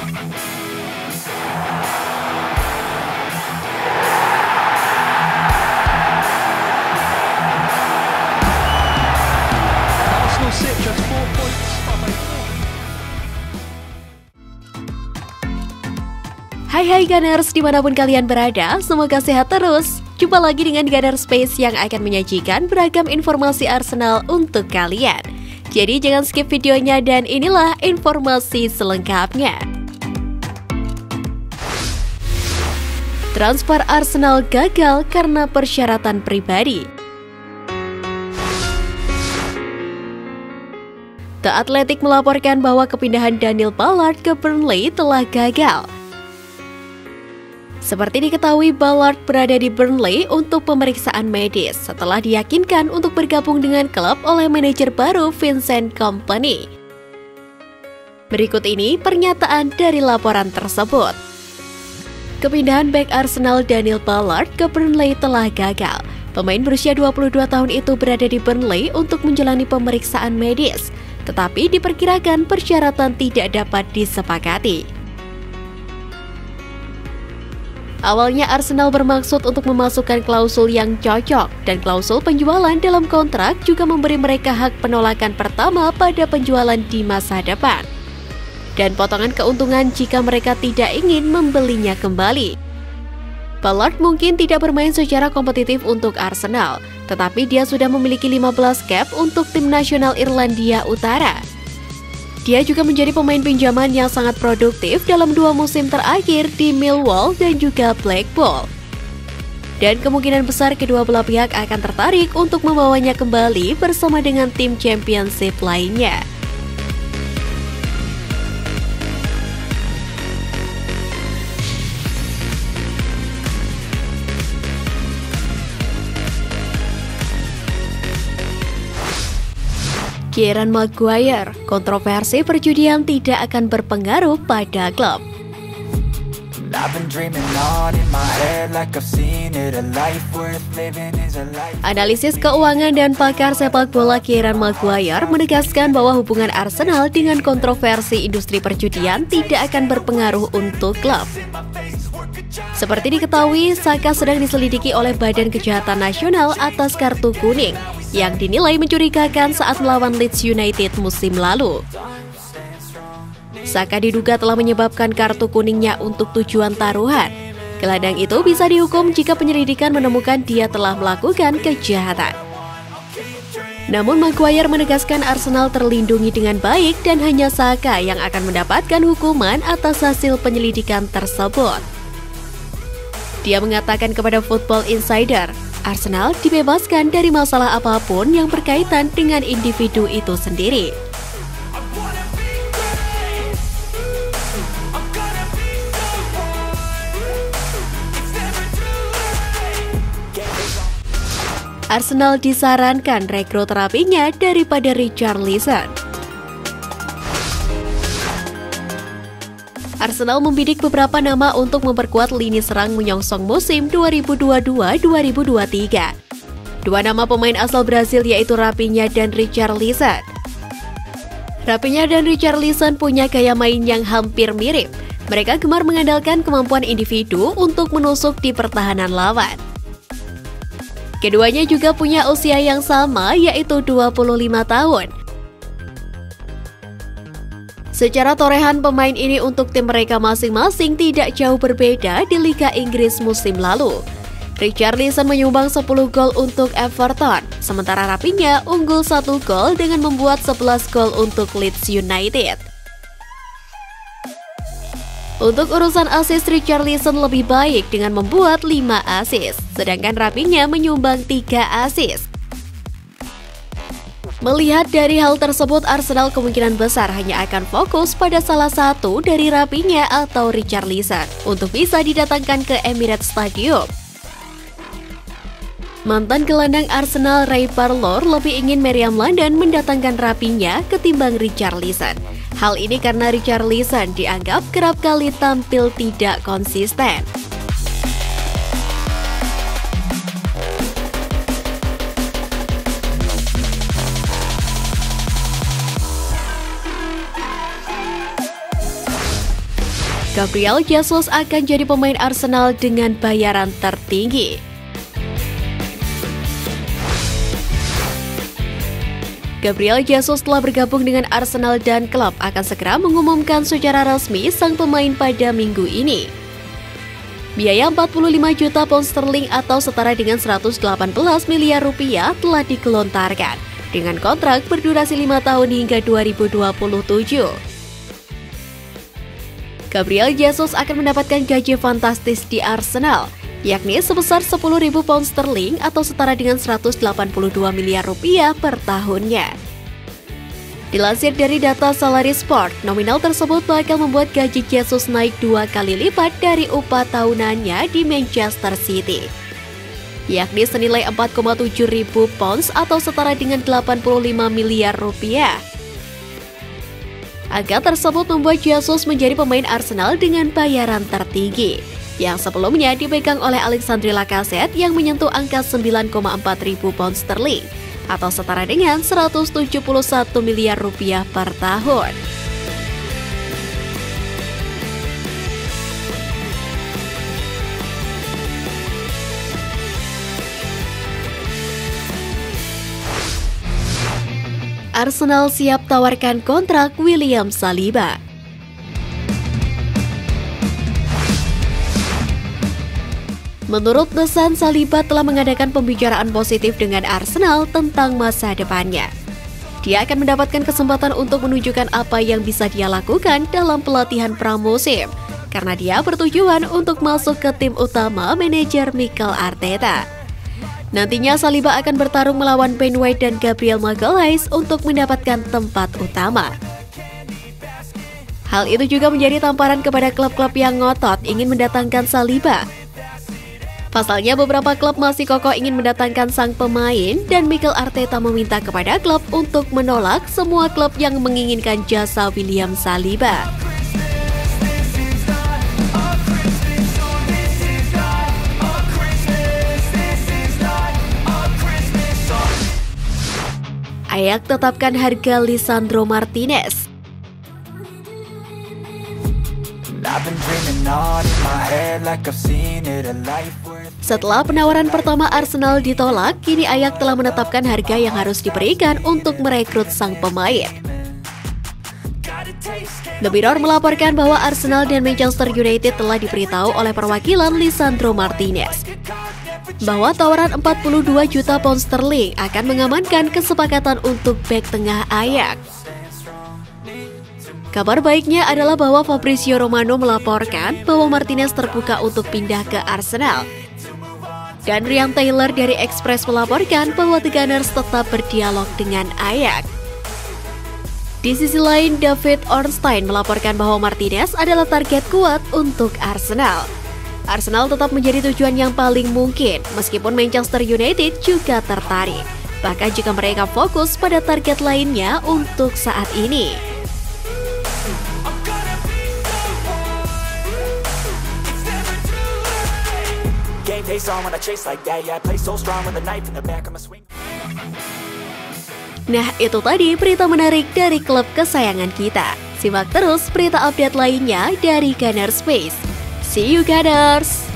Arsenal sit just 4 points behind. Hai Gunners, dimanapun kalian berada, semoga sehat terus. Jumpa lagi dengan Gunner Space yang akan menyajikan beragam informasi Arsenal untuk kalian. Jadi jangan skip videonya dan inilah informasi selengkapnya. Transfer Arsenal gagal karena persyaratan pribadi. The Athletic melaporkan bahwa kepindahan Daniel Ballard ke Burnley telah gagal. Seperti diketahui, Ballard berada di Burnley untuk pemeriksaan medis setelah diyakinkan untuk bergabung dengan klub oleh manajer baru Vincent Kompany. Berikut ini pernyataan dari laporan tersebut. Kepindahan bek Arsenal Daniel Ballard ke Burnley telah gagal. Pemain berusia 22 tahun itu berada di Burnley untuk menjalani pemeriksaan medis, tetapi diperkirakan persyaratan tidak dapat disepakati. Awalnya Arsenal bermaksud untuk memasukkan klausul yang cocok, dan klausul penjualan dalam kontrak juga memberi mereka hak penolakan pertama pada penjualan di masa depan, dan potongan keuntungan jika mereka tidak ingin membelinya kembali. Ballard mungkin tidak bermain secara kompetitif untuk Arsenal, tetapi dia sudah memiliki 15 cap untuk tim nasional Irlandia Utara. Dia juga menjadi pemain pinjaman yang sangat produktif dalam 2 musim terakhir di Millwall dan juga Blackpool. Dan kemungkinan besar kedua belah pihak akan tertarik untuk membawanya kembali bersama dengan tim Championship lainnya. Kieran Maguire, kontroversi perjudian tidak akan berpengaruh pada klub. Analisis keuangan dan pakar sepak bola Kieran Maguire menegaskan bahwa hubungan Arsenal dengan kontroversi industri perjudian tidak akan berpengaruh untuk klub. Seperti diketahui, Saka sedang diselidiki oleh Badan Kejahatan Nasional atas kartu kuning yang dinilai mencurigakan saat melawan Leeds United musim lalu. Saka diduga telah menyebabkan kartu kuningnya untuk tujuan taruhan. Gelandang itu bisa dihukum jika penyelidikan menemukan dia telah melakukan kejahatan. Namun Maguire menegaskan Arsenal terlindungi dengan baik dan hanya Saka yang akan mendapatkan hukuman atas hasil penyelidikan tersebut. Dia mengatakan kepada Football Insider, Arsenal dibebaskan dari masalah apapun yang berkaitan dengan individu itu sendiri. Arsenal disarankan rekrut terapinya daripada Richarlison. Arsenal membidik beberapa nama untuk memperkuat lini serang menyongsong musim 2022-2023. 2 nama pemain asal Brasil yaitu Raphinha dan Richarlison. Raphinha dan Richarlison punya gaya main yang hampir mirip. Mereka gemar mengandalkan kemampuan individu untuk menusuk di pertahanan lawan. Keduanya juga punya usia yang sama yaitu 25 tahun. Secara torehan pemain ini untuk tim mereka masing-masing tidak jauh berbeda di Liga Inggris musim lalu. Richarlison menyumbang 10 gol untuk Everton, sementara Raphinha unggul 1 gol dengan membuat 11 gol untuk Leeds United. Untuk urusan assist, Richarlison lebih baik dengan membuat 5 assist, sedangkan Raphinha menyumbang 3 assist. Melihat dari hal tersebut, Arsenal kemungkinan besar hanya akan fokus pada salah satu dari Raphinha atau Richarlison untuk bisa didatangkan ke Emirates Stadium. Mantan gelandang Arsenal Ray Parlour lebih ingin Meriam London mendatangkan Raphinha ketimbang Richarlison. Hal ini karena Richarlison dianggap kerap kali tampil tidak konsisten. Gabriel Jesus akan jadi pemain Arsenal dengan bayaran tertinggi. Gabriel Jesus telah bergabung dengan Arsenal dan klub akan segera mengumumkan secara resmi sang pemain pada minggu ini. Biaya 45 juta pound sterling atau setara dengan 118 miliar rupiah telah digelontarkan dengan kontrak berdurasi 5 tahun hingga 2027. Gabriel Jesus akan mendapatkan gaji fantastis di Arsenal, yakni sebesar 10.000 pound sterling atau setara dengan 182 miliar rupiah per tahunnya. Dilansir dari data Salary Sport, nominal tersebut bakal membuat gaji Jesus naik 2 kali lipat dari upah tahunannya di Manchester City, yakni senilai 4,7 ribu pounds atau setara dengan 85 miliar rupiah. Angka tersebut membuat Jesus menjadi pemain Arsenal dengan bayaran tertinggi, yang sebelumnya dipegang oleh Alexandre Lacazette yang menyentuh angka 9,4 ribu pound sterling atau setara dengan 171 miliar rupiah per tahun. Arsenal siap tawarkan kontrak William Saliba. Menurut The Sun, Saliba telah mengadakan pembicaraan positif dengan Arsenal tentang masa depannya. Dia akan mendapatkan kesempatan untuk menunjukkan apa yang bisa dia lakukan dalam pelatihan pramusim, karena dia bertujuan untuk masuk ke tim utama manajer Mikel Arteta. Nantinya Saliba akan bertarung melawan Ben White dan Gabriel Magalhaes untuk mendapatkan tempat utama. Hal itu juga menjadi tamparan kepada klub-klub yang ngotot ingin mendatangkan Saliba. Pasalnya beberapa klub masih kokoh ingin mendatangkan sang pemain dan Mikel Arteta meminta kepada klub untuk menolak semua klub yang menginginkan jasa William Saliba. Ajax tetapkan harga Lisandro Martinez. Setelah penawaran pertama Arsenal ditolak, kini Ajax telah menetapkan harga yang harus diberikan untuk merekrut sang pemain. The Mirror melaporkan bahwa Arsenal dan Manchester United telah diberitahu oleh perwakilan Lisandro Martinez bahwa tawaran 42 juta pound sterling akan mengamankan kesepakatan untuk bek tengah Ajax. Kabar baiknya adalah bahwa Fabrizio Romano melaporkan bahwa Martinez terbuka untuk pindah ke Arsenal. Dan Ryan Taylor dari Express melaporkan bahwa The Gunners tetap berdialog dengan Ajax. Di sisi lain, David Ornstein melaporkan bahwa Martinez adalah target kuat untuk Arsenal. Arsenal tetap menjadi tujuan yang paling mungkin, meskipun Manchester United juga tertarik. Bahkan jika mereka fokus pada target lainnya untuk saat ini. Nah, itu tadi berita menarik dari klub kesayangan kita. Simak terus berita update lainnya dari Gunners Space. See you Gunners!